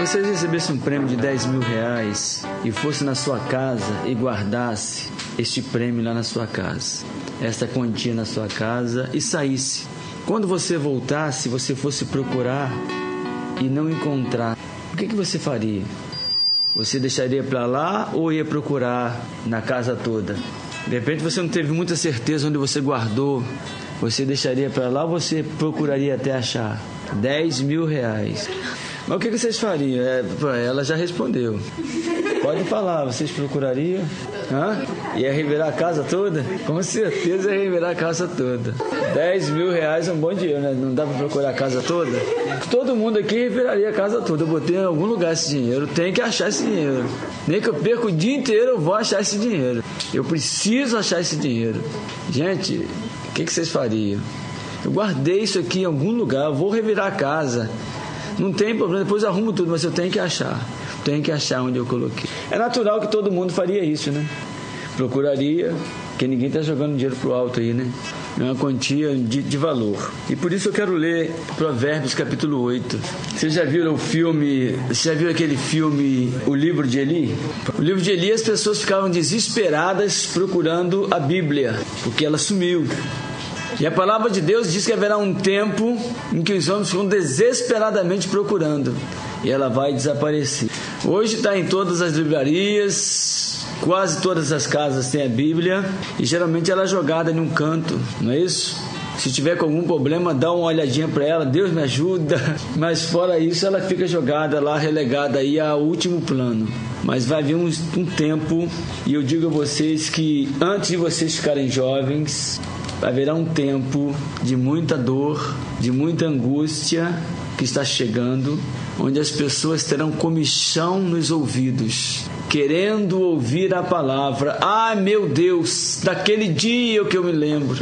você recebesse um prêmio de 10 mil reais e fosse na sua casa e guardasse este prêmio lá na sua casa, esta quantia na sua casa, e saísse, quando você voltasse, você fosse procurar e não encontrar, o que você faria? Você deixaria para lá ou ia procurar na casa toda? De repente você não teve muita certeza onde você guardou, você deixaria para lá ou você procuraria até achar? 10 mil reais. Mas o que vocês fariam? Ela já respondeu. Pode falar, vocês procurariam? Ia revirar a casa toda? Com certeza ia revirar a casa toda. 10 mil reais é um bom dinheiro, né? Não dá para procurar a casa toda? Todo mundo aqui reviraria a casa toda. Eu botei em algum lugar esse dinheiro. Tem que achar esse dinheiro. Nem que eu perca o dia inteiro, eu vou achar esse dinheiro. Eu preciso achar esse dinheiro. Gente, o que vocês fariam? Eu guardei isso aqui em algum lugar, eu vou revirar a casa. Não tem problema, depois eu arrumo tudo, mas eu tenho que achar. Tenho que achar onde eu coloquei. É natural que todo mundo faria isso, né? Procuraria, porque ninguém está jogando dinheiro pro alto aí, né? É uma quantia de valor. E por isso eu quero ler Provérbios capítulo 8. Vocês já viram o filme? Você já viu aquele filme O Livro de Eli? O Livro de Eli, as pessoas ficavam desesperadas procurando a Bíblia, porque ela sumiu. E a palavra de Deus diz que haverá um tempo em que os homens ficam desesperadamente procurando e ela vai desaparecer. Hoje está em todas as livrarias, quase todas as casas têm a Bíblia e geralmente ela é jogada em um canto, não é isso? Se tiver com algum problema, dá uma olhadinha para ela, Deus me ajuda, mas fora isso ela fica jogada lá, relegada aí ao último plano. Mas vai vir um tempo, e eu digo a vocês que antes de vocês ficarem jovens, haverá um tempo de muita dor, de muita angústia que está chegando, onde as pessoas terão comichão nos ouvidos, querendo ouvir a palavra. Ai meu Deus, daquele dia que eu me lembro,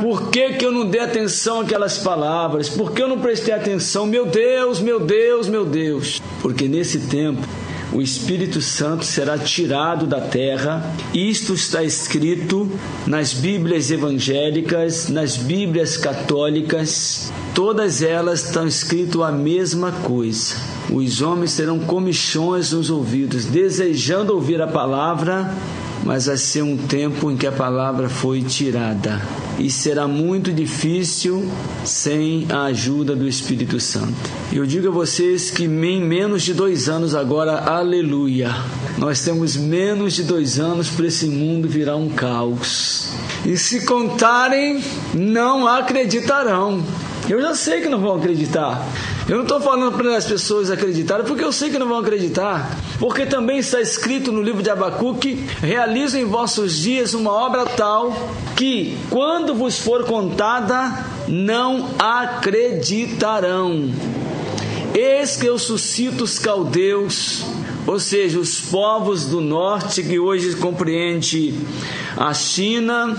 por que eu não dei atenção àquelas palavras? Por que eu não prestei atenção? Meu Deus, meu Deus, meu Deus. Porque nesse tempo o Espírito Santo será tirado da terra. Isto está escrito nas Bíblias evangélicas, nas Bíblias católicas. Todas elas estão escrito a mesma coisa. Os homens terão comichões nos ouvidos, desejando ouvir a palavra, mas vai ser um tempo em que a palavra foi tirada. E será muito difícil sem a ajuda do Espírito Santo. Eu digo a vocês que em menos de 2 anos agora, aleluia, nós temos menos de 2 anos para esse mundo virar um caos. E se contarem, não acreditarão. Eu já sei que não vão acreditar. Eu não estou falando para as pessoas acreditarem, porque eu sei que não vão acreditar. Porque também está escrito no livro de Abacuque: realizo em vossos dias uma obra tal que, quando vos for contada, não acreditarão. Eis que eu suscito os caldeus, ou seja, os povos do norte, que hoje compreende a China,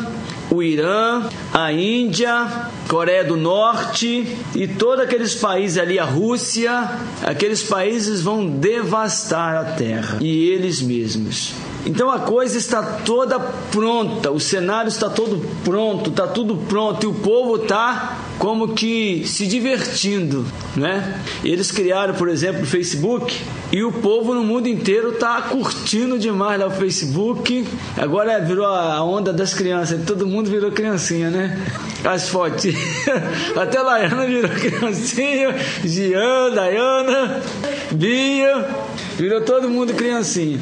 o Irã, a Índia, Coreia do Norte e todos aqueles países ali, a Rússia. Aqueles países vão devastar a terra e eles mesmos. Então a coisa está toda pronta, o cenário está todo pronto, está tudo pronto, e o povo está como que se divertindo, né? Eles criaram, por exemplo, o Facebook, e o povo no mundo inteiro está curtindo demais lá o Facebook. Agora virou a onda das crianças, todo mundo virou criancinha, né? As fotos, até a Laiana virou criancinha, Gian, Dayana, Bia, virou todo mundo criancinha.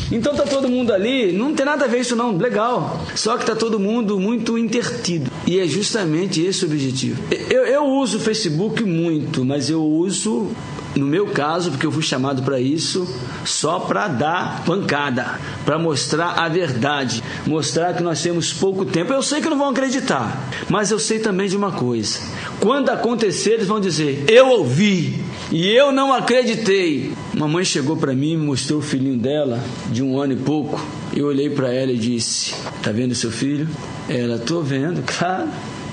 Então tá todo mundo ali, não tem nada a ver isso não, legal, só que tá todo mundo muito intertido, e é justamente esse o objetivo. Eu uso o Facebook muito, mas eu uso, no meu caso, porque eu fui chamado para isso, só para dar pancada, para mostrar a verdade, mostrar que nós temos pouco tempo. Eu sei que não vão acreditar, mas eu sei também de uma coisa: quando acontecer, eles vão dizer, eu ouvi e eu não acreditei. Uma mãe chegou para mim e mostrou o filhinho dela, de 1 ano e pouco. Eu olhei para ela e disse, tá vendo seu filho? Ela, tô vendo, claro.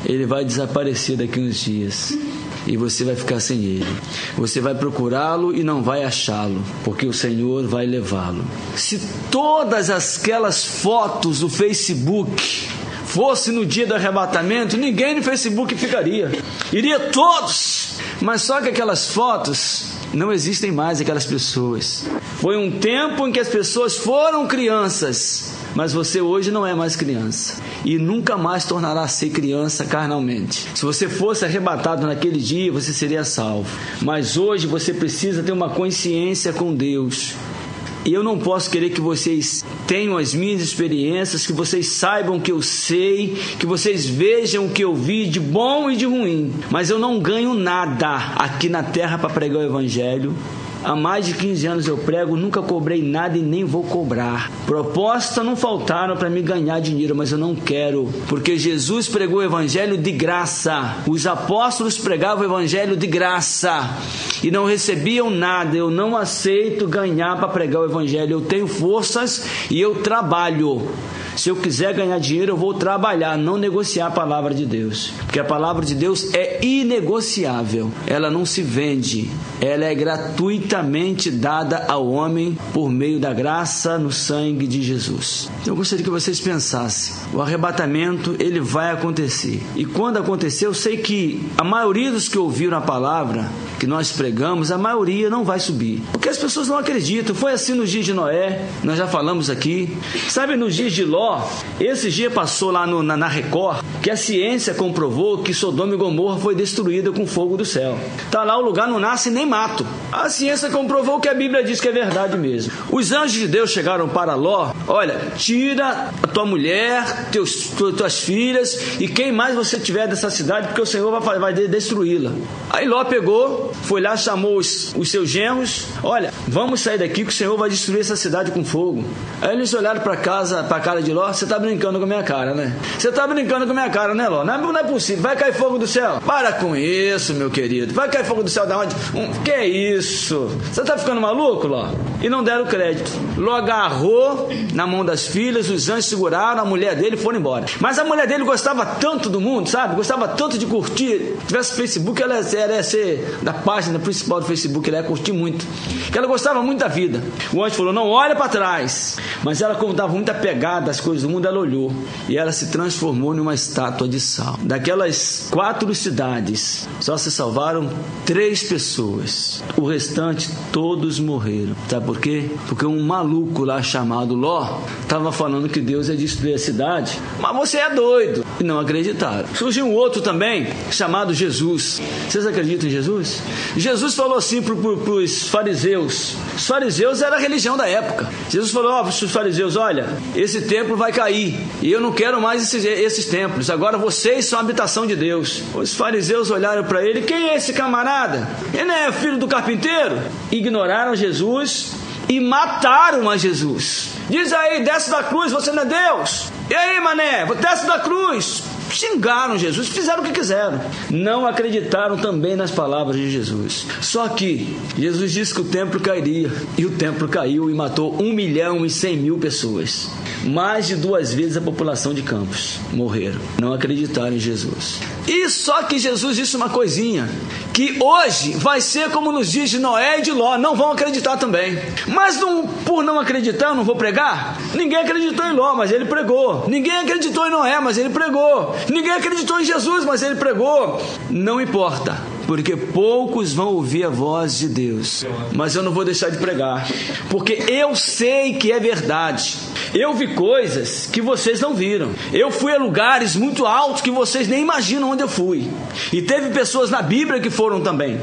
Ele vai desaparecer daqui uns dias e você vai ficar sem ele. Você vai procurá-lo e não vai achá-lo, porque o Senhor vai levá-lo. Se todas aquelas fotos do Facebook fosse no dia do arrebatamento, ninguém no Facebook ficaria, iria todos. Mas só que aquelas fotos não existem mais aquelas pessoas. Foi um tempo em que as pessoas foram crianças, mas você hoje não é mais criança e nunca mais tornará a ser criança carnalmente. Se você fosse arrebatado naquele dia, você seria salvo. Mas hoje você precisa ter uma consciência com Deus. E eu não posso querer que vocês tenham as minhas experiências, que vocês saibam que eu sei, que vocês vejam o que eu vi de bom e de ruim. Mas eu não ganho nada aqui na terra para pregar o Evangelho. Há mais de 15 anos eu prego, nunca cobrei nada e nem vou cobrar. Propostas não faltaram para me ganhar dinheiro, mas eu não quero, porque Jesus pregou o Evangelho de graça. Os apóstolos pregavam o Evangelho de graça e não recebiam nada. Eu não aceito ganhar para pregar o Evangelho. Eu tenho forças e eu trabalho. Se eu quiser ganhar dinheiro, eu vou trabalhar, não negociar a palavra de Deus. Porque a palavra de Deus é inegociável. Ela não se vende. Ela é gratuitamente dada ao homem por meio da graça no sangue de Jesus. Eu gostaria que vocês pensassem. O arrebatamento, ele vai acontecer. E quando acontecer, eu sei que a maioria dos que ouviram a palavra que nós pregamos, a maioria não vai subir. Porque as pessoas não acreditam. Foi assim nos dias de Noé, nós já falamos aqui. Sabe, nos dias de Ló, esse dia passou lá na Record, que a ciência comprovou que Sodoma e Gomorra foi destruída com fogo do céu. Tá lá, o lugar não nasce nem mato. A ciência comprovou que a Bíblia diz que é verdade mesmo. Os anjos de Deus chegaram para Ló: olha, tira a tua mulher, tuas filhas e quem mais você tiver dessa cidade, porque o Senhor vai destruí-la. Aí Ló pegou, foi lá, chamou os seus genros: olha, vamos sair daqui que o Senhor vai destruir essa cidade com fogo. Aí eles olharam para a cara de Ló: você tá brincando com a minha cara, né? Você tá brincando com a minha cara, né, Ló? Não é possível, vai cair fogo do céu. Para com isso, meu querido. Vai cair fogo do céu da onde? Que é isso? Você tá ficando maluco, Ló? E não deram crédito. Ló agarrou na mão das filhas, os anjos seguraram a mulher dele e foram embora. Mas a mulher dele gostava tanto do mundo, sabe? Gostava tanto de curtir. Se tivesse Facebook, ela ia ser da página principal do Facebook, ela ia curtir muito. Porque ela gostava muito da vida. O anjo falou: não olha para trás. Mas ela, como estava muito apegada às coisas do mundo, ela olhou e ela se transformou numa estátua de sal. Daquelas 4 cidades, só se salvaram 3 pessoas. O restante, todos morreram. Sabe por quê? Porque um maluco lá chamado Ló estava falando que Deus ia destruir a cidade. Mas você é doido. E não acreditaram. Surgiu um outro também, chamado Jesus. Vocês acreditam em Jesus? Jesus falou assim para os fariseus. Os fariseus era a religião da época. Jesus falou para os fariseus: olha, esse templo vai cair e eu não quero mais esses templos. Agora vocês são a habitação de Deus. Os fariseus olharam para ele: quem é esse camarada? Ele não é filho do carpinteiro? Ignoraram Jesus e mataram a Jesus. Diz aí, desce da cruz, você não é Deus? E aí, mané, desce da cruz. Xingaram Jesus, fizeram o que quiseram. Não acreditaram também nas palavras de Jesus. Só que Jesus disse que o templo cairia, e o templo caiu e matou 1.100.000 pessoas. Mais de 2 vezes a população de Campos morreram. Não acreditaram em Jesus. E só que Jesus disse uma coisinha, que hoje vai ser como nos dias de Noé e de Ló, não vão acreditar também. Mas por não acreditar, eu não vou pregar? Ninguém acreditou em Ló, mas ele pregou. Ninguém acreditou em Noé, mas ele pregou. Ninguém acreditou em Jesus, mas ele pregou. Não importa, porque poucos vão ouvir a voz de Deus. Mas eu não vou deixar de pregar, porque eu sei que é verdade. Eu vi coisas que vocês não viram. Eu fui a lugares muito altos que vocês nem imaginam onde eu fui. E teve pessoas na Bíblia que foram também.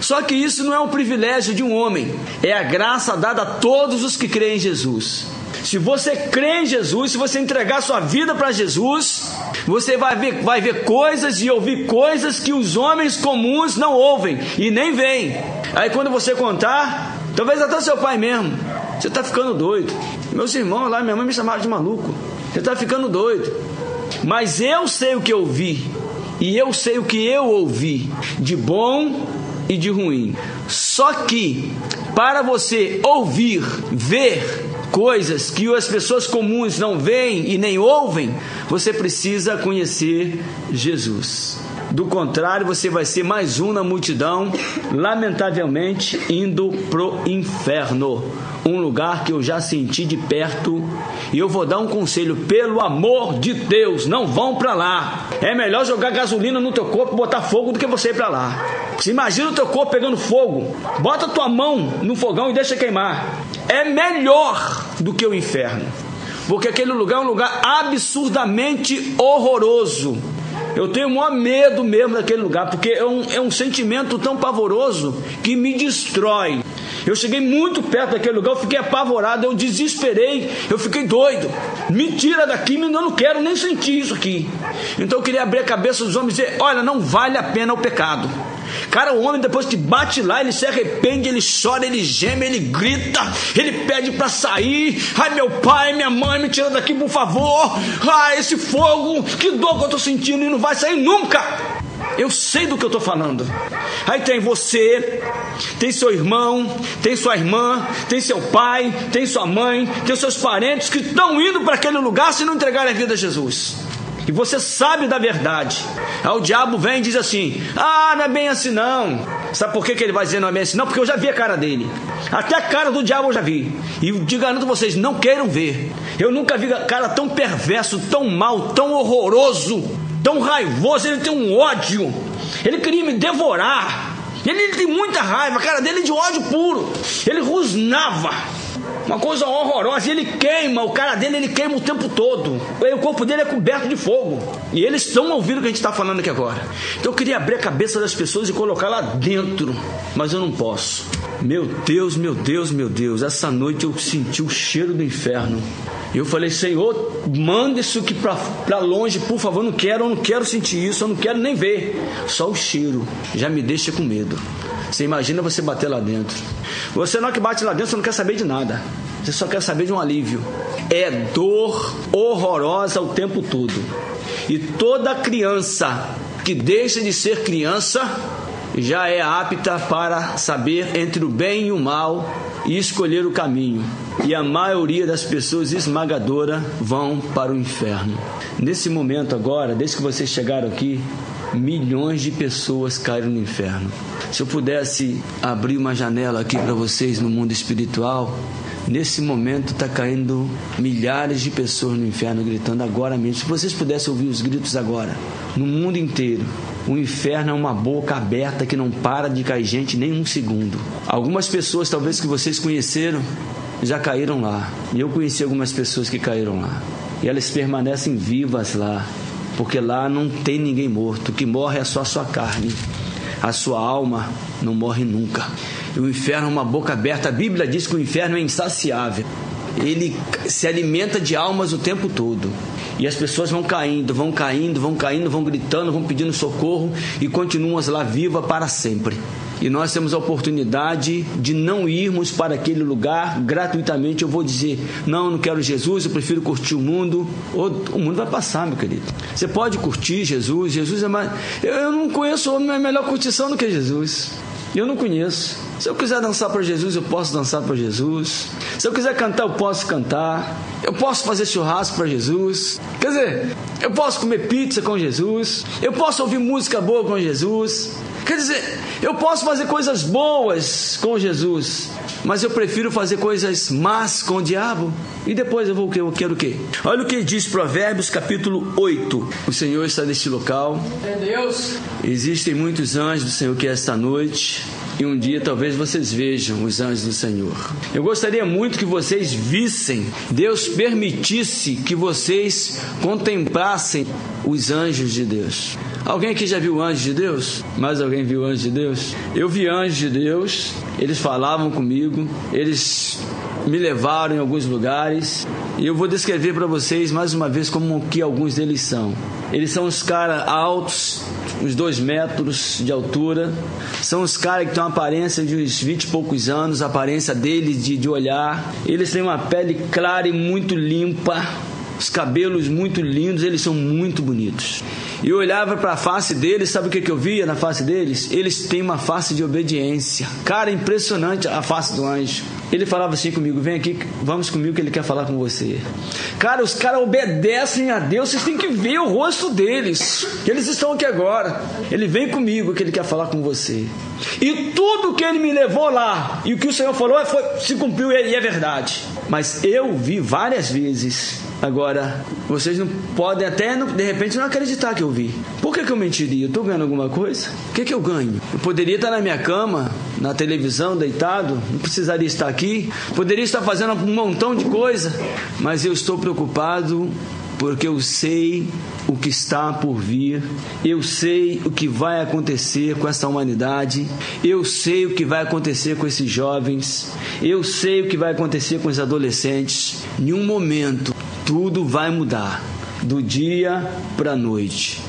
Só que isso não é um privilégio de um homem. É a graça dada a todos os que creem em Jesus. Se você crê em Jesus, se você entregar sua vida para Jesus, você vai ver coisas e ouvir coisas que os homens comuns não ouvem e nem veem. Aí quando você contar, talvez até seu pai mesmo: você está ficando doido. Meus irmãos lá, minha mãe me chamaram de maluco. Você está ficando doido. Mas eu sei o que eu vi, e eu sei o que eu ouvi, de bom e de ruim. Só que para você ouvir, ver coisas que as pessoas comuns não veem e nem ouvem, você precisa conhecer Jesus. Do contrário, você vai ser mais um na multidão, lamentavelmente indo pro inferno. Um lugar que eu já senti de perto. E eu vou dar um conselho: pelo amor de Deus, não vão para lá. É melhor jogar gasolina no teu corpo e botar fogo do que você ir para lá. Você imagina o teu corpo pegando fogo. Bota a tua mão no fogão e deixa queimar. É melhor do que o inferno. Porque aquele lugar é um lugar absurdamente horroroso. Eu tenho o maior medo mesmo daquele lugar, porque é um sentimento tão pavoroso que me destrói. Eu cheguei muito perto daquele lugar, eu fiquei apavorado, eu desesperei, eu fiquei doido. Me tira daqui, eu não quero nem sentir isso aqui. Então eu queria abrir a cabeça dos homens e dizer, olha, não vale a pena o pecado. Cara, o homem depois que bate lá, ele se arrepende, ele chora, ele geme, ele grita, ele pede para sair. Ai, meu pai, minha mãe, me tira daqui, por favor. Ai, esse fogo, que dor que eu tô sentindo e não vai sair nunca. Eu sei do que eu estou falando. Aí tem você, tem seu irmão, tem sua irmã, tem seu pai, tem sua mãe, tem seus parentes que estão indo para aquele lugar se não entregarem a vida a Jesus. E você sabe da verdade. Aí o diabo vem e diz assim, não é bem assim não. Sabe por que ele vai dizer não é bem assim não? Porque eu já vi a cara dele. Até a cara do diabo eu já vi. E eu te garanto a vocês, não queiram ver. Eu nunca vi a cara tão perverso, tão mau, tão horroroso, tão raivoso. Ele tem um ódio. Ele queria me devorar. Ele tem muita raiva. A cara dele é de ódio puro. Ele rosnava. Uma coisa horrorosa. E ele queima. O cara dele, ele queima o tempo todo. O corpo dele é coberto de fogo. E eles estão ouvindo o que a gente está falando aqui agora. Então eu queria abrir a cabeça das pessoas e colocar lá dentro. Mas eu não posso. Meu Deus, meu Deus, meu Deus. Essa noite eu senti o cheiro do inferno. E eu falei, Senhor, manda isso aqui para longe, por favor. Eu não quero sentir isso, eu não quero nem ver. Só o cheiro já me deixa com medo. Você imagina você bater lá dentro. Você não é que bate lá dentro, você não quer saber de nada. Você só quer saber de um alívio. É dor horrorosa o tempo todo. E toda criança que deixa de ser criança já é apta para saber entre o bem e o mal e escolher o caminho. E a maioria das pessoas esmagadora vão para o inferno. Nesse momento agora, desde que vocês chegaram aqui, milhões de pessoas caíram no inferno. Se eu pudesse abrir uma janela aqui para vocês no mundo espiritual, nesse momento está caindo milhares de pessoas no inferno gritando agora mesmo. Se vocês pudessem ouvir os gritos agora, no mundo inteiro. O inferno é uma boca aberta que não para de cair gente nem um segundo. Algumas pessoas talvez que vocês conheceram já caíram lá. E eu conheci algumas pessoas que caíram lá. E elas permanecem vivas lá. Porque lá não tem ninguém morto. O que morre é só a sua carne. A sua alma não morre nunca. E o inferno é uma boca aberta. A Bíblia diz que o inferno é insaciável. Ele se alimenta de almas o tempo todo. E as pessoas vão caindo, vão gritando, vão pedindo socorro e continuam lá vivas para sempre. E nós temos a oportunidade de não irmos para aquele lugar gratuitamente. Eu vou dizer, não quero Jesus, eu prefiro curtir o mundo. O mundo vai passar, meu querido. Você pode curtir Jesus é mais... Eu não conheço uma melhor curtição do que Jesus. Eu não conheço. Se eu quiser dançar para Jesus, eu posso dançar para Jesus. Se eu quiser cantar, eu posso cantar. Eu posso fazer churrasco para Jesus. Quer dizer, eu posso comer pizza com Jesus. Eu posso ouvir música boa com Jesus. Quer dizer, eu posso fazer coisas boas com Jesus, mas eu prefiro fazer coisas más com o diabo. E depois eu quero o quê? Olha o que diz Provérbios capítulo 8. O Senhor está neste local. É Deus. Existem muitos anjos do Senhor que esta noite, e um dia talvez vocês vejam os anjos do Senhor. Eu gostaria muito que vocês vissem, Deus permitisse que vocês contemplassem os anjos de Deus. Alguém aqui já viu anjos de Deus? Mais alguém viu anjos de Deus? Eu vi anjos de Deus, eles falavam comigo, eles me levaram em alguns lugares, e eu vou descrever para vocês mais uma vez como que alguns deles são. Eles são os caras altos, uns 2 metros de altura. São os caras que têm uma aparência de uns 20 e poucos anos, a aparência deles de olhar. Eles têm uma pele clara e muito limpa, os cabelos muito lindos, eles são muito bonitos. E eu olhava para a face deles, sabe o que eu via na face deles? Eles têm uma face de obediência. Cara, impressionante a face do anjo. Ele falava assim comigo, vem aqui, vamos comigo que ele quer falar com você. Cara, os caras obedecem a Deus, vocês têm que ver o rosto deles. Eles estão aqui agora. Ele vem comigo que ele quer falar com você. E tudo que ele me levou lá, e o que o Senhor falou se cumpriu e é verdade. Mas eu vi várias vezes Agora, vocês não podem até, de repente, não acreditar que eu vi. Por que eu mentiria? Eu estou ganhando alguma coisa? O que eu ganho? Eu poderia estar na minha cama, na televisão, deitado, não precisaria estar aqui, poderia estar fazendo um montão de coisa, mas eu estou preocupado porque eu sei o que está por vir, eu sei o que vai acontecer com essa humanidade, eu sei o que vai acontecer com esses jovens, eu sei o que vai acontecer com os adolescentes. Em um momento, tudo vai mudar, do dia para a noite.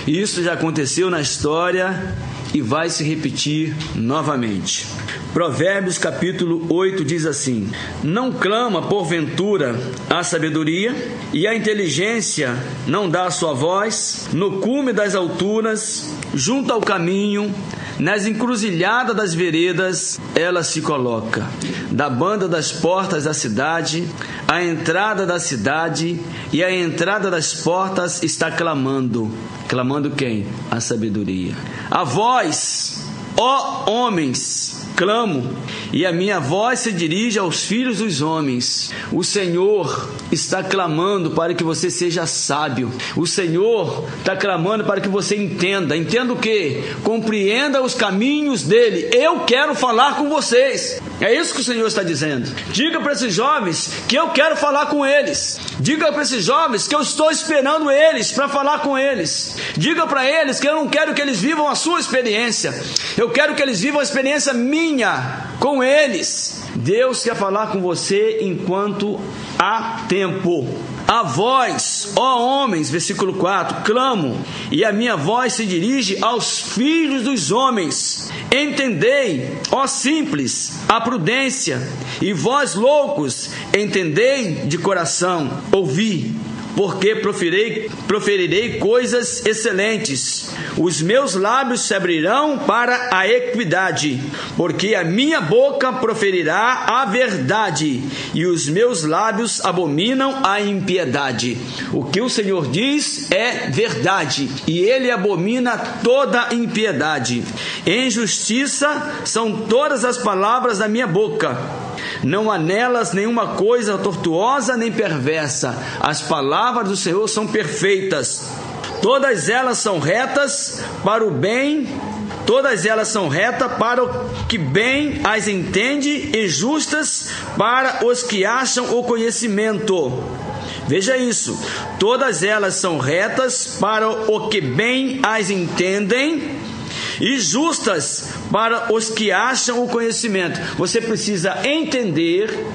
Isso já aconteceu na história e vai se repetir novamente. Provérbios capítulo 8 diz assim: não clama porventura a sabedoria, e a inteligência não dá a sua voz? No cume das alturas, junto ao caminho, nas encruzilhadas das veredas, ela se coloca. Da banda das portas da cidade, a entrada da cidade e a entrada das portas está clamando. Clamando quem? A sabedoria. A voz, ó homens, clamo, e a minha voz se dirige aos filhos dos homens. O Senhor está clamando para que você seja sábio. O Senhor está clamando para que você entenda. Entenda o quê? Compreenda os caminhos dele. Eu quero falar com vocês. É isso que o Senhor está dizendo. Diga para esses jovens que eu quero falar com eles. Diga para esses jovens que eu estou esperando eles para falar com eles. Diga para eles que eu não quero que eles vivam a sua experiência. Eu quero que eles vivam a experiência minha com eles. Deus quer falar com você enquanto há tempo. A voz, ó homens, versículo 4, clamo, e a minha voz se dirige aos filhos dos homens. Entendei, ó simples, a prudência, e vós loucos, entendei de coração, ouvi. Porque proferirei coisas excelentes, os meus lábios se abrirão para a equidade, porque a minha boca proferirá a verdade, e os meus lábios abominam a impiedade. O que o Senhor diz é verdade, e Ele abomina toda impiedade. Em justiça são todas as palavras da minha boca, não há nelas nenhuma coisa tortuosa nem perversa. As palavras do Senhor são perfeitas. Todas elas são retas para o bem, todas elas são retas para o que bem as entende e justas para os que acham o conhecimento. Veja isso. Todas elas são retas para o que bem as entendem e justas para os que acham o conhecimento. Você precisa entender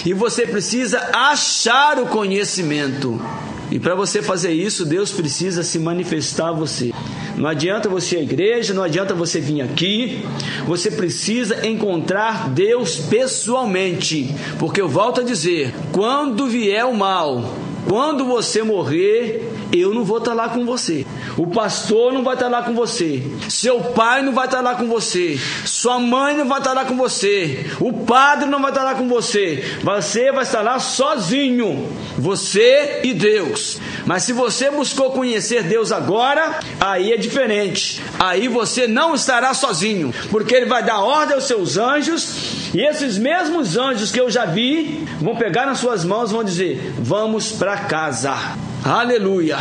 e você precisa achar o conhecimento. E para você fazer isso, Deus precisa se manifestar a você. Não adianta você ir à igreja, não adianta você vir aqui. Você precisa encontrar Deus pessoalmente. Porque eu volto a dizer, quando vier o mal, quando você morrer, eu não vou estar lá com você. O pastor não vai estar lá com você. Seu pai não vai estar lá com você. Sua mãe não vai estar lá com você. O padre não vai estar lá com você. Você vai estar lá sozinho. Você e Deus. Mas se você buscou conhecer Deus agora, aí é diferente. Aí você não estará sozinho. Porque Ele vai dar ordem aos seus anjos. E esses mesmos anjos que eu já vi vão pegar nas suas mãos e vão dizer: vamos para casa. Aleluia.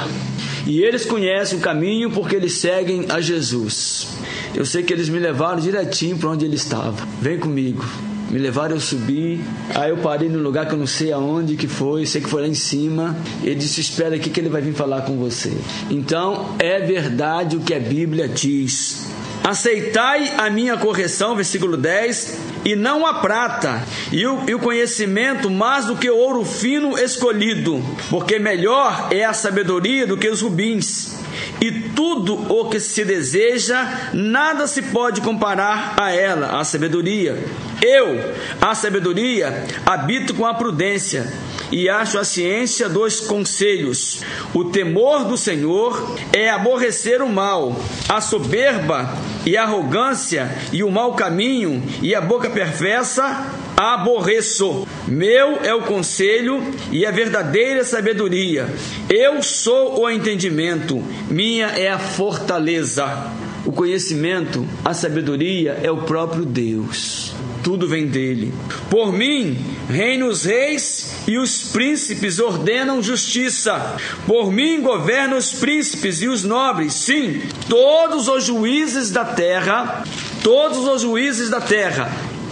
E eles conhecem o caminho porque eles seguem a Jesus. Eu sei que eles me levaram direitinho para onde ele estava. Vem comigo. Me levaram, eu subi. Aí eu parei num lugar que eu não sei aonde que foi. Sei que foi lá em cima. Ele disse: espera aqui que ele vai vir falar com você. Então é verdade o que a Bíblia diz. Aceitai a minha correção, versículo 10, e não a prata, e o conhecimento mais do que o ouro fino escolhido, porque melhor é a sabedoria do que os rubins, e tudo o que se deseja, nada se pode comparar a ela, a sabedoria. Eu, a sabedoria, habito com a prudência, e acho a ciência dos conselhos. O temor do Senhor é aborrecer o mal, a soberba e a arrogância e o mau caminho e a boca perversa aborreço. Meu é o conselho e a verdadeira sabedoria. Eu sou o entendimento, minha é a fortaleza. O conhecimento, a sabedoria é o próprio Deus. Tudo vem dele. Por mim, reinam os reis e os príncipes ordenam justiça. Por mim governam os príncipes e os nobres, sim, todos os juízes da terra.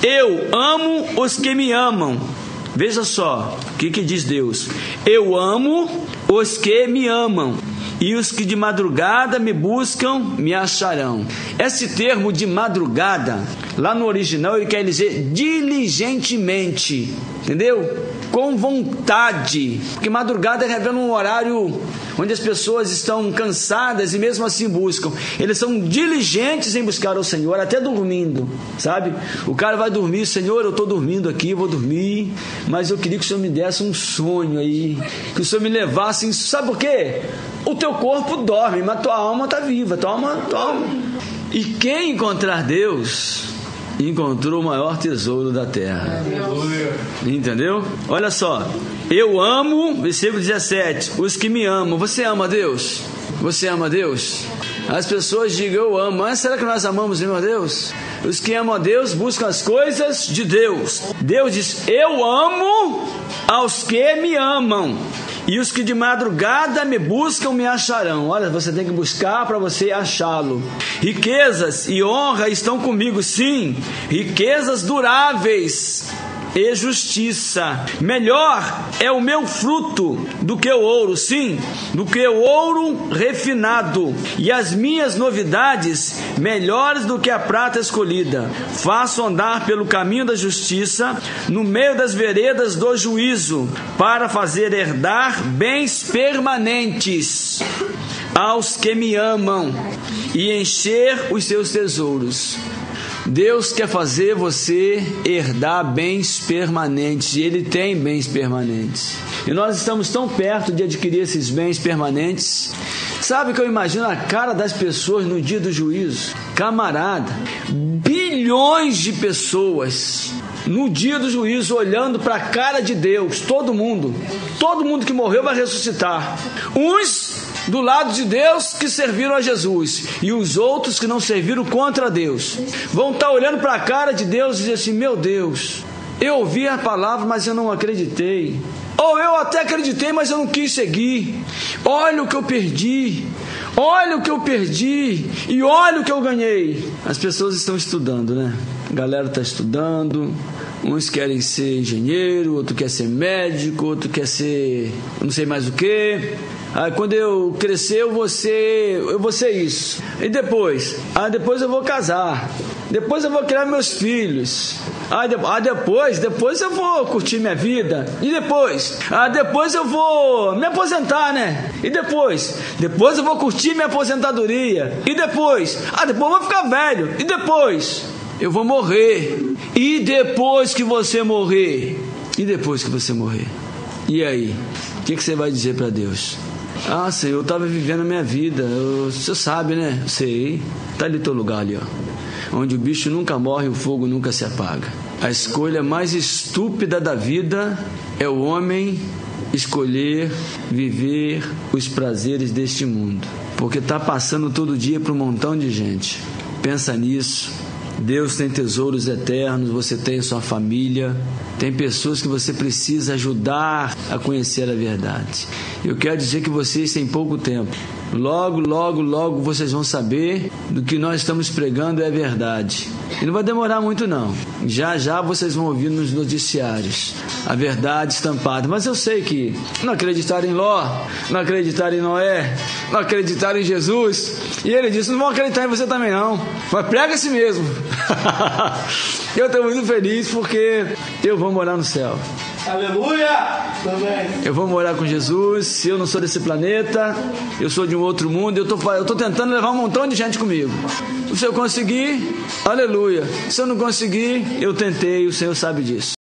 Eu amo os que me amam. Veja só, o que diz Deus? Eu amo os que me amam, e os que de madrugada me buscam me acharão. Esse termo de madrugada, lá no original, ele quer dizer diligentemente, entendeu? Com vontade, porque madrugada revela um horário onde as pessoas estão cansadas e mesmo assim buscam. Eles são diligentes em buscar ao Senhor, até dormindo, sabe? O cara vai dormir, Senhor, eu estou dormindo aqui, vou dormir, mas eu queria que o Senhor me desse um sonho aí, que o Senhor me levasse, sabe por quê? O teu corpo dorme, mas tua alma está viva, tua alma. E quem encontrar Deus, encontrou o maior tesouro da terra. Entendeu? Olha só, eu amo, versículo 17, os que me amam. Você ama a Deus? Você ama a Deus? As pessoas digam eu amo, mas será que nós amamos mesmo a Deus? Os que amam a Deus buscam as coisas de Deus. Deus diz, eu amo aos que me amam, e os que de madrugada me buscam me acharão. Olha, você tem que buscar para você achá-lo. Riquezas e honra estão comigo, sim, riquezas duráveis e justiça. Melhor é o meu fruto do que o ouro, sim, do que o ouro refinado, e as minhas novidades melhores do que a prata escolhida. Faço andar pelo caminho da justiça, no meio das veredas do juízo, para fazer herdar bens permanentes aos que me amam e encher os seus tesouros. Deus quer fazer você herdar bens permanentes, e Ele tem bens permanentes. E nós estamos tão perto de adquirir esses bens permanentes. Sabe que eu imagino a cara das pessoas no dia do juízo? Camarada, bilhões de pessoas no dia do juízo olhando para a cara de Deus. Todo mundo que morreu vai ressuscitar. Uns do lado de Deus que serviram a Jesus, e os outros que não serviram contra Deus vão estar olhando para a cara de Deus e dizer assim, meu Deus, eu ouvi a palavra, mas eu não acreditei, ou eu até acreditei, mas eu não quis seguir. Olha o que eu perdi, e olha o que eu ganhei. As pessoas estão estudando, né? A galera está estudando. Uns querem ser engenheiro, outro quer ser médico, outro quer ser não sei mais o que. Aí quando eu crescer eu vou ser isso. E depois eu vou casar. Depois eu vou criar meus filhos. Depois eu vou curtir minha vida. E depois eu vou me aposentar, né? E depois eu vou curtir minha aposentadoria. E depois eu vou ficar velho. E depois eu vou morrer. E depois que você morrer? E aí? O que você vai dizer para Deus? Ah, Senhor, eu estava vivendo a minha vida. Você sabe, né? Sei. Está ali teu lugar ali, ó, onde o bicho nunca morre e o fogo nunca se apaga. A escolha mais estúpida da vida é o homem escolher viver os prazeres deste mundo, porque está passando todo dia para um montão de gente. Pensa nisso. Deus tem tesouros eternos, você tem a sua família, tem pessoas que você precisa ajudar a conhecer a verdade. Eu quero dizer que vocês têm pouco tempo. Logo vocês vão saber do que nós estamos pregando é verdade. E não vai demorar muito não. Já vocês vão ouvir nos noticiários a verdade estampada. Mas eu sei que não acreditaram em Ló, não acreditaram em Noé, não acreditaram em Jesus. E ele disse, não vão acreditar em você também não. Mas prega assim mesmo. Eu estou muito feliz porque eu vou morar no céu. Aleluia! Também. Eu vou morar com Jesus. Eu não sou desse planeta, eu sou de um outro mundo. Eu estou tentando levar um montão de gente comigo. Se eu conseguir, aleluia. Se eu não conseguir, eu tentei, o Senhor sabe disso.